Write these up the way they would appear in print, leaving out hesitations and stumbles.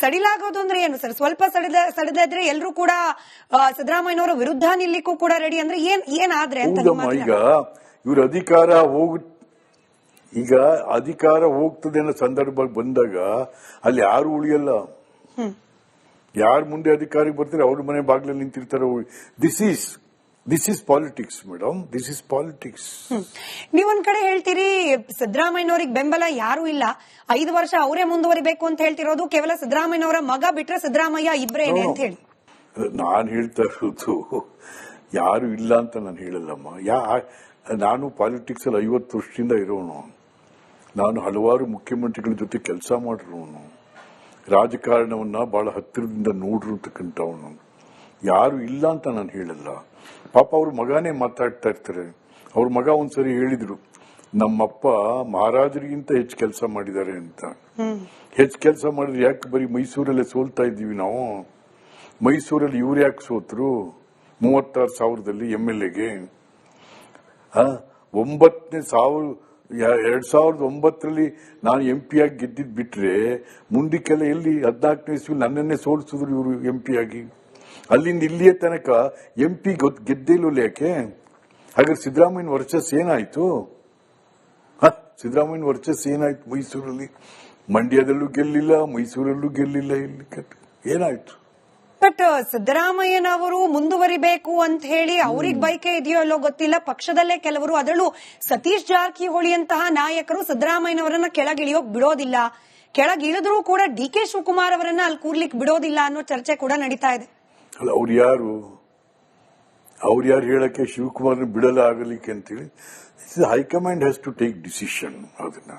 ಸಡಿಲಾಗೋದು ಅಂದ್ರೆ ಏನು ಸರ್? ಸ್ವಲ್ಪ ಸಡಿಲಿದ್ರೆ ಎಲ್ಲರೂ ಕೂಡ ಸಿದ್ದರಾಮಯ್ಯನವರ ವಿರುದ್ಧ ನಿಲ್ಲಿಕ್ಕೂ ಕೂಡ ರೆಡಿ ಅಂದ್ರೆ ಏನಾದ್ರೆ ಅಂತ ಈಗ ಇವ್ರ ಈಗ ಅಧಿಕಾರ ಹೋಗ್ತದೆ ಅನ್ನೋ ಸಂದರ್ಭ ಬಂದಾಗ ಅಲ್ಲಿ ಯಾರು ಉಳಿಯಲ್ಲ. ಯಾರು ಮುಂದೆ ಅಧಿಕಾರಿಗೆ ಬರ್ತಾರೆ ಅವ್ರ ಮನೆ ಬಾಗಿಲಲ್ಲಿ ನಿಂತಿರ್ತಾರೆ. This is politics madam, this is politics. ನೀವೊಂದ್ ಕಡೆ ಹೇಳ್ತೀರಿ ಸಿದ್ದರಾಮಯ್ಯನವ್ರಿಗೆ ಬೆಂಬಲ ಯಾರು ಇಲ್ಲ, 5 ವರ್ಷ ಅವರೇ ಮುಂದುವರಿಬೇಕು ಅಂತ ಹೇಳ್ತಿರೋದು ಕೇವಲ ಸಿದ್ದರಾಮಯ್ಯನವರ ಮಗ ಬಿಟ್ರೆ ಸಿದ್ದರಾಮಯ್ಯ ಇಬ್ರೇನೆ ಅಂತ ಹೇಳಿ. ನಾನು ಹೇಳ್ತಾ ಇರೋದು ಯಾರು ಇಲ್ಲ ಅಂತ ನಾನು ಹೇಳಲ್ಲಮ್ಮ. ನಾನು ಪಾಲಿಟಿಕ್ಸ್ ಅಲ್ಲಿ 50 ವರ್ಷದಿಂದ ಇರೋನು. ನಾನು ಹಲವಾರು ಮುಖ್ಯಮಂತ್ರಿಗಳ ಜೊತೆ ಕೆಲಸ ಮಾಡಿರೋನು. ರಾಜಕಾರಣವನ್ನ ಬಹಳ ಹತ್ತಿರದಿಂದ ನೋಡಿರ್ತಕ್ಕಂಥವನು. ಯಾರು ಇಲ್ಲ ಅಂತ ನಾನು ಹೇಳಲ್ಲ. ಪಾಪ ಅವ್ರ ಮಗನೇ ಮಾತಾಡ್ತಾ ಇರ್ತಾರೆ. ಅವ್ರ ಮಗ ಒಂದ್ಸರಿ ಹೇಳಿದ್ರು, ನಮ್ಮಪ್ಪ ಮಹಾರಾಜರಿಗಿಂತ ಹೆಚ್ಚು ಕೆಲಸ ಮಾಡಿದ್ದಾರೆ ಅಂತ. ಹೆಚ್ಚು ಕೆಲಸ ಮಾಡಿದ್ರೆ ಯಾಕೆ ಬರೀ ಮೈಸೂರಲ್ಲೇ ಸೋಲ್ತಾ ಇದ್ದೀವಿ ನಾವು? ಮೈಸೂರಲ್ಲಿ ಇವ್ರು ಯಾಕೆ ಸೋತ್ರು 36,000ದಲ್ಲಿ MLAಗೆ? 2009ರಲ್ಲಿ ನಾನು MP ಆಗಿ ಗೆದ್ದಿದ್ ಬಿಟ್ರೆ ಮುಂದಕ್ಕೆಲ್ಲ ಎಲ್ಲಿ 14ನೇ ಇಸ್ವಿ ನನ್ನನ್ನೇ ಸೋಲಿಸಿದ್ರು ಇವರು MP ಆಗಿ. ಅಲ್ಲಿಂದ ಇಲ್ಲಿಯ ತನಕ MP ಗೆದ್ದಿಲ್ಲ ಯಾಕೆ? ಹಾಗಾದ್ರೆ ಸಿದ್ದರಾಮಯ್ಯನ ವರ್ಚಸ್ ಏನಾಯ್ತು? ಸಿದ್ದರಾಮಯ್ಯನ ವರ್ಚಸ್ ಏನಾಯ್ತು ಮೈಸೂರಲ್ಲಿ? ಮಂಡ್ಯದಲ್ಲೂ ಗೆಲ್ಲಿಲ್ಲ, ಮೈಸೂರಲ್ಲೂ ಗೆಲ್ಲಿಲ್ಲ. ಇಲ್ಲಿ ಏನಾಯ್ತು? ಬಟ್ ಸಿದ್ದರಾಮಯ್ಯನವರು ಮುಂದುವರಿಬೇಕು ಅಂತ ಹೇಳಿ ಅವ್ರಿಗೆ ಬೈಕೆ ಇದೆಯೋ ಅಲ್ಲೋ ಗೊತ್ತಿಲ್ಲ. ಪಕ್ಷದಲ್ಲೇ ಕೆಲವರು, ಅದರಲ್ಲೂ ಸತೀಶ್ ಜಾರಕಿಹೊಳಿಯಂತಹ ನಾಯಕರು ಸಿದ್ದರಾಮಯ್ಯನವರನ್ನ ಕೆಳಗಿಳಿಯೋಕ್ ಬಿಡೋದಿಲ್ಲ. ಕೆಳಗಿಳಿದ್ರೂ ಕೂಡ DK ಶಿವಕುಮಾರ್ ಅವರನ್ನ ಅಲ್ಲಿ ಕೂರ್ಲಿಕ್ಕೆ ಬಿಡೋದಿಲ್ಲ ಅನ್ನೋ ಚರ್ಚೆ ಕೂಡ ನಡೀತಾ ಇದೆ. ಅಲ್ಲ, ಅವ್ರು ಯಾರು ಹೇಳಕ್ಕೆ ಶಿವಕುಮಾರ್ನ ಬಿಡಲ್ಲ ಆಗಲಿಕ್ಕೆ ಅಂತೇಳಿ? High command has to take decision. ಅದನ್ನ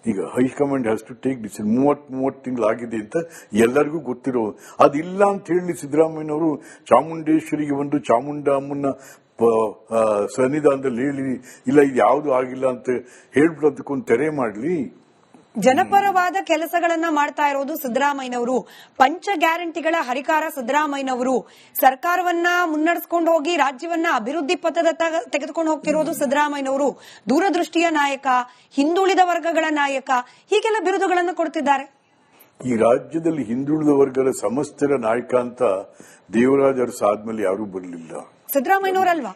ಈಗ high command has to take decision. 30 ತಿಂಗಳಾಗಿದೆ ಅಂತ ಎಲ್ಲರಿಗೂ ಗೊತ್ತಿರೋ. ಅದಿಲ್ಲ ಅಂತ ಹೇಳಿ ಸಿದ್ದರಾಮಯ್ಯನವರು ಚಾಮುಂಡೇಶ್ವರಿಗೆ ಒಂದು ಚಾಮುಂಡಮ್ಮನ ಸನ್ನಿಧಾನದಲ್ಲಿ ಹೇಳಿ ಇಲ್ಲ ಇದು ಯಾವುದು ಆಗಿಲ್ಲ ಅಂತ ಹೇಳ್ಬಿಡೋದಕ್ಕೊಂದು ತೆರೆ ಮಾಡ್ಲಿ. ಜನಪರವಾದ ಕೆಲಸಗಳನ್ನ ಮಾಡ್ತಾ ಇರೋದು ಸಿದ್ದರಾಮಯ್ಯನವರು. ಪಂಚ ಗ್ಯಾರಂಟಿಗಳ ಹರಿಕಾರ ಸಿದ್ದರಾಮಯ್ಯನವರು. ಸರ್ಕಾರವನ್ನ ಮುನ್ನಡೆಸ್ಕೊಂಡು ಹೋಗಿ ರಾಜ್ಯವನ್ನ ಅಭಿವೃದ್ಧಿ ಪಥದತ್ತ ತೆಗೆದುಕೊಂಡು ಹೋಗ್ತಿರೋದು ಸಿದ್ದರಾಮಯ್ಯನವರು. ದೂರದೃಷ್ಟಿಯ ನಾಯಕ, ಹಿಂದುಳಿದ ವರ್ಗಗಳ ನಾಯಕ, ಹೀಗೆಲ್ಲ ಬಿರುದುಗಳನ್ನು ಕೊಡ್ತಿದ್ದಾರೆ. ಈ ರಾಜ್ಯದಲ್ಲಿ ಹಿಂದುಳಿದ ವರ್ಗದ ಸಮಸ್ತರ ನಾಯಕ ಅಂತ ದೇವರಾಜ್ ಅರಸು ಆದ್ಮೇಲೆ ಯಾರೂ ಬರಲಿಲ್ಲ. ಸಿದ್ದರಾಮಯ್ಯನವರಲ್ವಾ?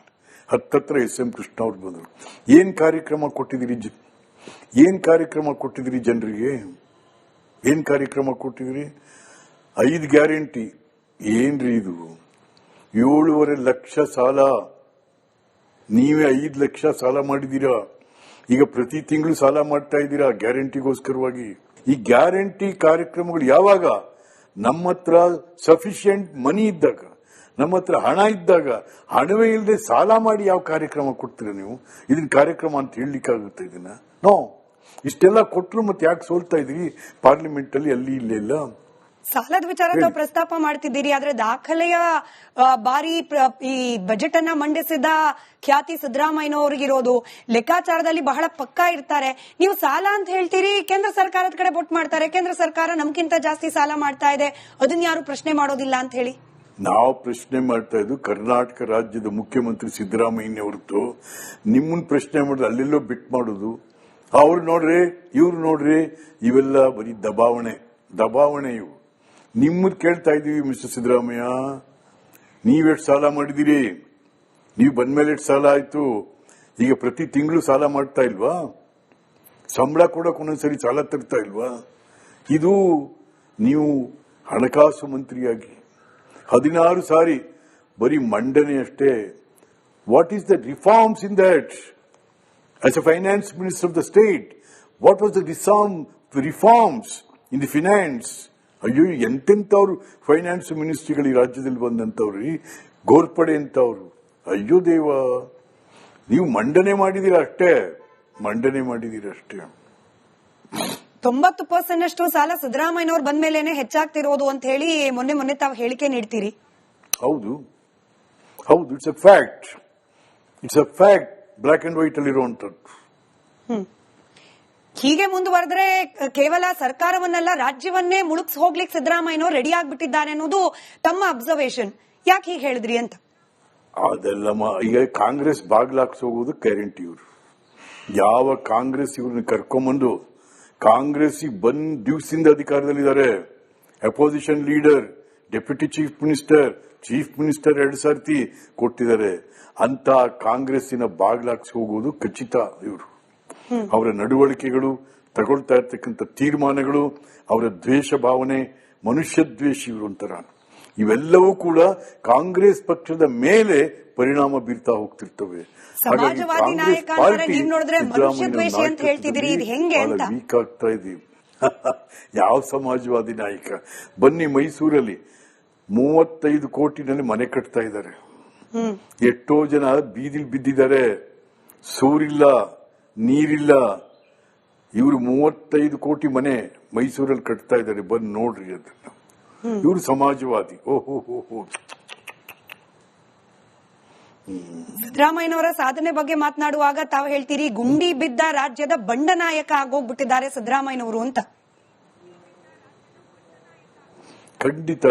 ಹತ್ತತ್ರ SM ಕೃಷ್ಣ ಅವ್ರು ಬಂದರು. ಏನ್ ಕಾರ್ಯಕ್ರಮ ಕೊಟ್ಟಿದ್ದೀರಿ ಜನರಿಗೆ? ಏನ್ ಕಾರ್ಯಕ್ರಮ ಕೊಟ್ಟಿದ್ದೀರಿ? 5 ಗ್ಯಾರಂಟಿ ಏನ್ರಿ ಇದು? 7.5 ಲಕ್ಷ ಸಾಲ. ನೀವೇ 5 ಲಕ್ಷ ಸಾಲ ಮಾಡಿದೀರಾ. ಈಗ ಪ್ರತಿ ತಿಂಗಳು ಸಾಲ ಮಾಡ್ತಾ ಇದ್ದೀರಾ ಗ್ಯಾರಂಟಿಗೋಸ್ಕರವಾಗಿ. ಈ ಗ್ಯಾರಂಟಿ ಕಾರ್ಯಕ್ರಮಗಳು ಯಾವಾಗ? ನಮ್ಮ ಹತ್ರ ಸಫಿಶಿಯಂಟ್ ಮನಿ ಇದ್ದಾಗ, ನಮ್ಮ ಹತ್ರ ಹಣ ಇದ್ದಾಗ, ಹಣವೇ ಇಲ್ಲದೆ ಸಾಲ ಮಾಡಿ ಯಾವ ಕಾರ್ಯಕ್ರಮ ಕೊಡ್ತೀರಾ ನೀವು? ಇದನ್ನ ಕಾರ್ಯಕ್ರಮ ಅಂತ ಹೇಳಲಿಕ್ಕಾಗುತ್ತೆ? ಇದನ್ನ ನೋ. ಇಷ್ಟೆಲ್ಲ ಕೊಟ್ಟರು ಮತ್ತೆ ಯಾಕೆ ಸೋಲ್ತಾ ಇದ್ರಿ ಪಾರ್ಲಿಮೆಂಟ್ ಅಲ್ಲಿ? ಅಲ್ಲಿ ಇಲ್ಲೆಲ್ಲ ಸಾಲದ ವಿಚಾರ ಪ್ರಸ್ತಾಪ ಮಾಡ್ತಿದ್ದೀರಿ. ಆದ್ರೆ ದಾಖಲೆಯ ಬಾರಿ ಈ ಬಜೆಟ್ ಅನ್ನ ಮಂಡಿಸಿದ ಖ್ಯಾತಿ ಸಿದ್ದರಾಮಯ್ಯನವರಿಗಿರೋದು. ಲೆಕ್ಕಾಚಾರದಲ್ಲಿ ಬಹಳ ಪಕ್ಕಾ ಇರ್ತಾರೆ. ನೀವು ಸಾಲ ಅಂತ ಹೇಳ್ತೀರಿ, ಕೇಂದ್ರ ಸರ್ಕಾರದ ಕಡೆ ಬೊಟ್ಟು ಮಾಡ್ತಾರೆ. ಕೇಂದ್ರ ಸರ್ಕಾರ ನಮ್ಗಿಂತ ಜಾಸ್ತಿ ಸಾಲ ಮಾಡ್ತಾ ಇದೆ, ಅದನ್ನ ಯಾರು ಪ್ರಶ್ನೆ ಮಾಡೋದಿಲ್ಲ ಅಂತ ಹೇಳಿ ನಾವು ಪ್ರಶ್ನೆ ಮಾಡ್ತಾ ಇದ್ದು ಕರ್ನಾಟಕ ರಾಜ್ಯದ ಮುಖ್ಯಮಂತ್ರಿ ಸಿದ್ದರಾಮಯ್ಯ ಹೊರತು ನಿಮ್ಮನ್ನ ಪ್ರಶ್ನೆ ಮಾಡಿದ್ರೆ ಅಲ್ಲೆಲ್ಲೋ ಬಿಟ್ ಮಾಡೋದು. ಅವ್ರು ನೋಡ್ರಿ, ಇವ್ರು ನೋಡ್ರಿ, ಇವೆಲ್ಲ ಬರೀ ದಬಾವಣೆ ಇವು. ನಿಮ್ಮದ್ ಕೇಳ್ತಾ ಇದೀವಿ ಮಿಸ್ಟರ್ ಸಿದ್ದರಾಮಯ್ಯ, ನೀವೆಷ್ಟು ಸಾಲ ಮಾಡಿದಿರಿ? ನೀವು ಬಂದ್ಮೇಲೆ ಎಷ್ಟು ಸಾಲ ಆಯ್ತು? ಈಗ ಪ್ರತಿ ತಿಂಗಳು ಸಾಲ ಮಾಡ್ತಾ ಇಲ್ವಾ? ಸಂಬಳ ಕೊಡಕ್ ಒಂದೊಂದ್ಸರಿ ಸಾಲ ತರ್ತಾ ಇಲ್ವಾ? ಇದು ನೀವು ಹಣಕಾಸು ಮಂತ್ರಿಯಾಗಿ 16 ಸಾರಿ ಬರೀ ಮಂಡನೆ ಅಷ್ಟೇ. What is the reforms in that? As a finance minister of the state, what was the reforms in the finance? ಅಯ್ಯೋ, ಎಂತೆಂಥವ್ರು ಫೈನಾನ್ಸ್ ಮಿನಿಸ್ಟ್ರಿಗಳು ಈ ರಾಜ್ಯದಲ್ಲಿ ಬಂದಂತವ್ರಿ, ಗೋರ್ಪಡೆ ಅಂತವ್ರು. ಅಯ್ಯೋ ದೇವ, ನೀವು ಮಂಡನೆ ಮಾಡಿದೀರ ಅಷ್ಟೇ. 90% ಅಷ್ಟು ಸಾಲ ಸಿದ್ದರಾಮಯ್ಯನವ್ರು ಬಂದ್ಮೇಲೆನೆ ಹೆಚ್ಚಾಗ್ತಿರೋದು ಅಂತ ಹೇಳಿ ಮೊನ್ನೆ ತಾವು ಹೇಳಿಕೆ ನೀಡ್ತೀರಿ. ಹೌದು, it's a fact. Black and white ಅಲ್ಲಿರುವಂತದ್ದು. ಹೀಗೆ ಮುಂದುವರೆದ್ರೆ ಕೇವಲ ಸರ್ಕಾರವನ್ನೆಲ್ಲ ರಾಜ್ಯವನ್ನೇ ಮುಳುಗ್ಸ್ ಹೋಗ್ಲಿಕ್ಕೆ ಸಿದ್ದರಾಮಯ್ಯನವರು ರೆಡಿ ಆಗ್ಬಿಟ್ಟಿದ್ದಾರೆ ಅನ್ನೋದು ತಮ್ಮ ಅಬ್ಸರ್ವೇಷನ್. ಯಾಕೆ ಹೀಗೆ ಹೇಳಿದ್ರಿ ಅಂತ? ಅದೆಲ್ಲ ಈಗ ಕಾಂಗ್ರೆಸ್ ಬಾಗ್ಲಾಕ್ಸೋಗೋದು ಗ್ಯಾರಂಟಿ. ಇವರು ಯಾವ ಕಾಂಗ್ರೆಸ್ ಇವ್ರನ್ನ ಕರ್ಕೊಂಬಂದು ಕಾಂಗ್ರೆಸ್ ಬಂದ್ ದಿವಸದಿಂದ ಅಧಿಕಾರದಲ್ಲಿದ್ದಾರೆ. Opposition leader, deputy chief minister, chief minister 2 ಸರ್ತಿ ಕೊಟ್ಟಿದ್ದಾರೆ. ಅಂತ ಕಾಂಗ್ರೆಸ್ಸಿನ ಬಾಗ್ಲಾಕ್ಸ್ ಹೋಗುವುದು ಖಚಿತ. ಇವರು ಅವರ ನಡವಳಿಕೆಗಳು, ತಗೊಳ್ತಾ ಇರ್ತಕ್ಕಂಥ ತೀರ್ಮಾನಗಳು, ಅವರ ದ್ವೇಷ ಭಾವನೆ, ಮನುಷ್ಯ ದ್ವೇಷಿ ಇವರು ಒಂಥರ, ಇವೆಲ್ಲವೂ ಕೂಡ ಕಾಂಗ್ರೆಸ್ ಪಕ್ಷದ ಮೇಲೆ ಪರಿಣಾಮ ಬೀರ್ತಾ ಹೋಗ್ತಿರ್ತವೆ. ಸಮಾಜವಾದಿ ನಾಯಕ ಅಂದ್ರೆ ನೀವು ನೋಡಿದ್ರೆ ಮನುಷ್ಯ ದ್ವೇಷಿ ಅಂತ ಹೇಳ್ತಿದ್ದೀರಿ, ಇದು ಹೆಂಗೆ ಅಂತ ವೀಕ್ ಆಗ್ತಾ ಇದೀವಿ. ಯಾವ ಸಮಾಜವಾದಿ ನಾಯಕ? ಬನ್ನಿ, ಮೈಸೂರಲ್ಲಿ 35 ಕೋಟಿನಲ್ಲಿ ಮನೆ ಕಟ್ತಾ ಇದ್ದಾರೆ. ಎಷ್ಟೋ ಜನ ಬೀದಿಲ್ ಬಿದ್ದಿದ್ದಾರೆ, ಸೂರಿಲ್ಲ, ನೀರಿಲ್ಲ. ಇವರು 35 ಕೋಟಿ ಮನೆ ಮೈಸೂರಲ್ಲಿ ಕಟ್ತಾ ಇದ್ದಾರೆ. ಬಂದು ನೋಡ್ರಿ ಅದನ್ನ. ಇವರು ಸಮಾಜವಾದಿ. ಓಹೋ. ಸಿದ್ದರಾಮಯ್ಯನವರ ಸಾಧನೆ ಬಗ್ಗೆ ಮಾತನಾಡುವಾಗ ತಾವು ಹೇಳ್ತೀರಿ ಗುಂಡಿ ಬಿದ್ದ ರಾಜ್ಯದ ಬಂಡನಾಯಕ ಆಗೋಗ್ಬಿಟ್ಟಿದ್ದಾರೆ ಸಿದ್ದರಾಮಯ್ಯನವರು ಅಂತ. ಖಂಡಿತ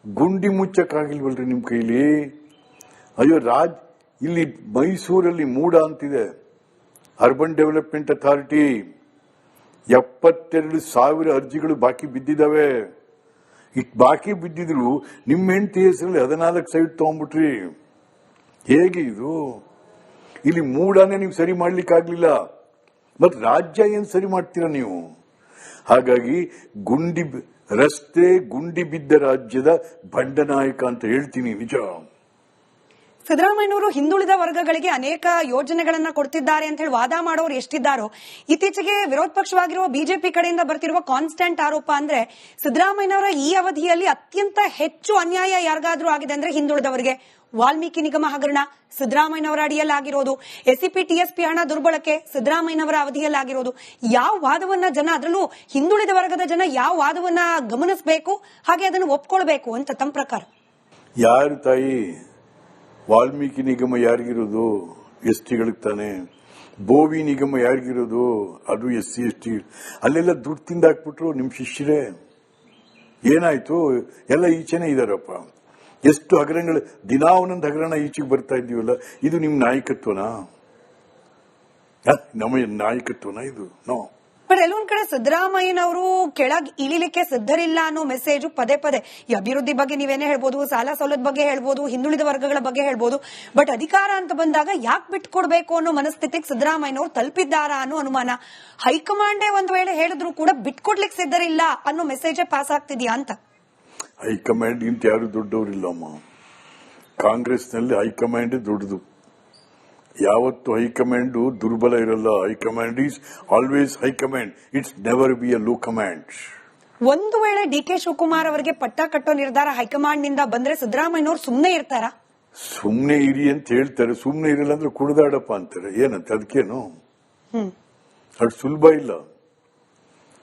ಗುಂಡಿ ಮುಚ್ಚಕ್ಕಾಗಿಲ್ವಲ್ರಿ ನಿಮ್ ಕೈಲಿ? ಅಯ್ಯೋ, ಇಲ್ಲಿ ಮೈಸೂರಲ್ಲಿ ಮೂಡ ಅಂತಿದೆ, ಅರ್ಬನ್ ಡೆವಲಪ್ಮೆಂಟ್ ಅಥಾರಿಟಿ. 72,000 ಅರ್ಜಿಗಳು ಬಾಕಿ ಬಿದ್ದಿದ್ದಾವೆ. ಬಾಕಿ ಬಿದ್ದಿದ್ರು ನಿಮ್ಮ ಹೆಂಡತಿ ಹೆಸರಲ್ಲಿ 14 ಸೈಟ್ ತಗೊಂಡ್ಬಿಟ್ರಿ. ಹೇಗೆ ಇದು? ಇಲ್ಲಿ ಮೂಡಾನೇ ನೀವು ಸರಿ ಮಾಡ್ಲಿಕ್ಕಾಗ್ಲಿಲ್ಲ, ಮತ್ ರಾಜ್ಯ ಏನ್ ಸರಿ ಮಾಡ್ತೀರಾ ನೀವು? ಹಾಗಾಗಿ ರಸ್ತೆ ಗುಂಡಿ ಬಿದ್ದ ರಾಜ್ಯದ ಬಂಡನಾಯಕ ಅಂತ ಹೇಳ್ತೀನಿ. ನಿಜ. ಸಿದ್ದರಾಮಯ್ಯನವರು ಹಿಂದುಳಿದ ವರ್ಗಗಳಿಗೆ ಅನೇಕ ಯೋಜನೆಗಳನ್ನ ಕೊಡ್ತಿದ್ದಾರೆ ಅಂತ ಹೇಳಿ ವಾದ ಮಾಡೋರು ಎಷ್ಟಿದ್ದಾರೋ, ಇತ್ತೀಚೆಗೆ ವಿರೋಧ ಪಕ್ಷವಾಗಿರುವ ಬಿಜೆಪಿ ಕಡೆಯಿಂದ ಬರ್ತಿರುವ ಕಾನ್ಸ್ಟೆಂಟ್ ಆರೋಪ ಅಂದ್ರೆ ಸಿದ್ದರಾಮಯ್ಯನವರ ಈ ಅವಧಿಯಲ್ಲಿ ಅತ್ಯಂತ ಹೆಚ್ಚು ಅನ್ಯಾಯ ಯಾರಿಗಾದ್ರೂ ಆಗಿದೆ ಅಂದ್ರೆ ಹಿಂದುಳಿದವರಿಗೆ. ವಾಲ್ಮೀಕಿ ನಿಗಮ ಹಗರಣ ಸಿದ್ದರಾಮಯ್ಯನವರ ಅಡಿಯಲ್ಲಾಗಿರೋದು, ಎಸ್ಸಿಪಿ ಟಿಎಸ್ಪಿ ಹಣ ದುರ್ಬಳಕೆ ಸಿದ್ದರಾಮಯ್ಯನವರ ಅವಧಿಯಲ್ಲಾಗಿರೋದು. ಯಾವ ವಾದವನ್ನ ಜನ, ಅದರಲ್ಲೂ ಹಿಂದುಳಿದ ವರ್ಗದ ಜನ ಯಾವ ವಾದವನ್ನ ಗಮನಿಸಬೇಕು, ಹಾಗೆ ಅದನ್ನು ಒಪ್ಕೊಳ್ಬೇಕು ಅಂತ ತಮ್ಮ ಪ್ರಕಾರ? ಯಾರು ತಾಯಿ? ವಾಲ್ಮೀಕಿ ನಿಗಮ ಯಾರಿಗಿರೋದು? ಎಸ್ಟಿಗಳಿಗೆ ತಾನೆ. ಬೋವಿ ನಿಗಮ ಯಾರಿಗಿರೋದು? ಅದು SC ST. ಅಲ್ಲೆಲ್ಲ ದುಡ್ಡು ತಿಂದಾಕ್ಬಿಟ್ರು ನಿಮ್ ಶಿಷ್ಯರೇ. ಏನಾಯ್ತು? ಎಲ್ಲ ಈಚೆನೆ ಇದಾರಪ್ಪ. ಎಷ್ಟು ಹಗರಣಗಳು, ದಿನಾ ಒಂದೊಂದು ಹಗರಣ ಈಚೆಗೆ ಬರ್ತಾ ಇದ್ದೀವಲ್ಲ. ಇದು ನಿಮ್ ನಾಯಕತ್ವನಾ? ನಮ್ಮ ನಾಯಕತ್ವನಾ ಇದು? ನೋ. ಬಟ್ ಎಲ್ಲೊಂದ್ ಕಡೆ ಸಿದ್ದರಾಮಯ್ಯನವರು ಕೆಳಗ್ ಇಳಿಲಿಕ್ಕೆ ಸಿದ್ಧರಿಲ್ಲ ಅನ್ನೋ ಮೆಸೇಜ್ ಪದೇ ಪದೇ. ಈ ಅಭಿವೃದ್ಧಿ ಬಗ್ಗೆ ನೀವೇನೇ ಹೇಳ್ಬೋದು, ಸಾಲ ಸೌಲಭ್ಯ ಬಗ್ಗೆ ಹೇಳ್ಬೋದು, ಹಿಂದುಳಿದ ವರ್ಗಗಳ ಬಗ್ಗೆ ಹೇಳ್ಬೋದು, ಬಟ್ ಅಧಿಕಾರ ಅಂತ ಬಂದಾಗ ಯಾಕೆ ಬಿಟ್ಕೊಡ್ಬೇಕು ಅನ್ನೋ ಮನಸ್ಥಿತಿಗೆ ಸಿದ್ದರಾಮಯ್ಯನವರು ತಲುಪಿದ್ದಾರಾ ಅನ್ನೋ ಅನುಮಾನ. ಹೈಕಮಾಂಡೇ ಒಂದ್ ವೇಳೆ ಹೇಳಿದ್ರು ಕೂಡ ಬಿಟ್ಕೊಡ್ಲಿಕ್ಕೆ ಸಿದ್ಧರಿಲ್ಲ ಅನ್ನೋ ಮೆಸೇಜೇ ಪಾಸ್ ಆಗ್ತಿದ್ಯಾ ಅಂತ. ಹೈಕಮಾಂಡ್ ಇಂತ ಯಾರು ದೊಡ್ಡವರಿಲ್ಲಮ್ಮ. ಕಾಂಗ್ರೆಸ್ನಲ್ಲಿ ಹೈಕಮಾಂಡ್ ದೊಡ್ಡದು. ಯಾವತ್ತು ಹೈಕಮಾಂಡ್ ದುರ್ಬಲ ಇರಲ್ಲ. High command is always high command. It's never be a low command. ಒಂದು ವೇಳೆ DK ಶಿವಕುಮಾರ್ ಅವರಿಗೆ ಪಟ್ಟ ಕಟ್ಟೋ ನಿರ್ಧಾರ ಹೈಕಮಾಂಡ್ ನಿಂದ ಬಂದ್ರೆ ಸಿದ್ದರಾಮಯ್ಯನವರು ಸುಮ್ನೆ ಇರ್ತಾರ? ಸುಮ್ನೆ ಇರಿ ಅಂತ ಹೇಳ್ತಾರೆ. ಸುಮ್ನೆ ಇರಲ್ಲ ಅಂದ್ರೆ ಕುಡ್ದಾಡಪ್ಪ ಅಂತಾರೆ. ಏನಂತ ಅದಕ್ಕೇನು? ಅದು ಸುಲಭ ಇಲ್ಲ.